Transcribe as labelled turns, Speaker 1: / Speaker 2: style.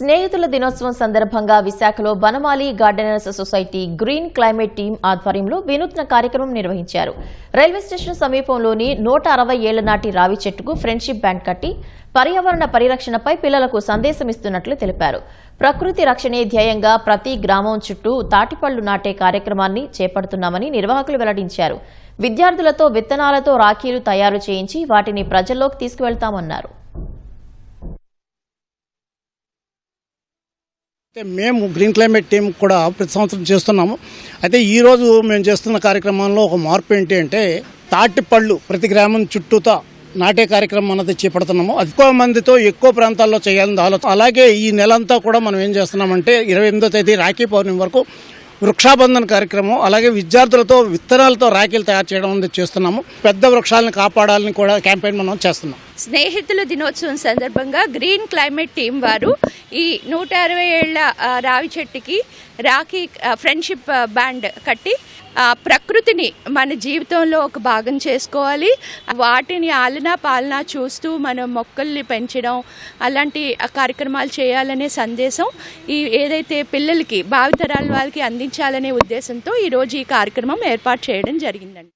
Speaker 1: స్నేహితుల దినోత్సవం సందర్భంగా విశాఖలో Vanamali gardeners society green climate team ఆధ్వర్యంలో వినూత్న కార్యక్రమం నిర్వహించారు. రైల్వే స్టేషన్ సమీపంలోని 160 ఏళ్ల నాటి రావి చెట్టుకు ఫ్రెండ్షిప్ బ్యాండ్ కట్టి పర్యావరణ పరిరక్షణపై పిల్లలకు సందేశమిస్తున్నట్లు తెలిపారు. ప్రకృతి రక్షణే ధ్యేయంగా ప్రతి గ్రామం చుట్టూ తాటిపళ్లు నాటే కార్యక్రమాన్ని చేపడుతున్నామని నిర్వాహకులు వెల్లడించారు. విద్యార్థులతో విత్తనాలతో రాఖీలు తయారు చేయించి వాటిని ప్రజల్లోకి తీసుకువెళ్తామన్నారు.
Speaker 2: మేము గ్రీన్ క్లైమేట్ టీం కూడా ప్రతి సంవత్సరం చేస్తున్నాము. అయితే ఈరోజు మేము చేస్తున్న కార్యక్రమంలో ఒక మార్పు ఏంటి అంటే తాటిపళ్ళు ప్రతి గ్రామం చుట్టూతా నాటే కార్యక్రమం అన్నది చేపడుతున్నాము. ఎక్కువ మందితో ఎక్కువ ప్రాంతాల్లో చేయాలని ఆలోచన. అలాగే ఈ నెలంతా కూడా మనం ఏం చేస్తున్నామంటే 28వ తేదీ రాఖీ పౌర్ణమి వరకు వృక్షాబంధన కార్యక్రమం, అలాగే విద్యార్థులతో విత్తనాలతో రాఖీలు తయారు చేయడం అనేది చేస్తున్నాము. పెద్ద వృక్షాలను కాపాడాలని కూడా క్యాంపెయిన్ మనం చేస్తున్నాం.
Speaker 3: స్నేహితుల దినోత్సవం సందర్భంగా గ్రీన్ క్లైమేట్ టీం వారు ఈ 160 ఏళ్ల రావి చెట్టుకి రాఖీ ఫ్రెండ్షిప్ బ్యాండ్ కట్టి ప్రకృతిని మన జీవితంలో ఒక భాగం చేసుకోవాలి, వాటిని ఆలనా పాలనా చూస్తూ మనం మొక్కల్ని పెంచడం అలాంటి కార్యక్రమాలు చేయాలనే సందేశం ఏదైతే పిల్లలకి భావితరాల వాళ్ళకి అందించాలనే ఉద్దేశంతో ఈరోజు ఈ కార్యక్రమం ఏర్పాటు చేయడం జరిగిందండి.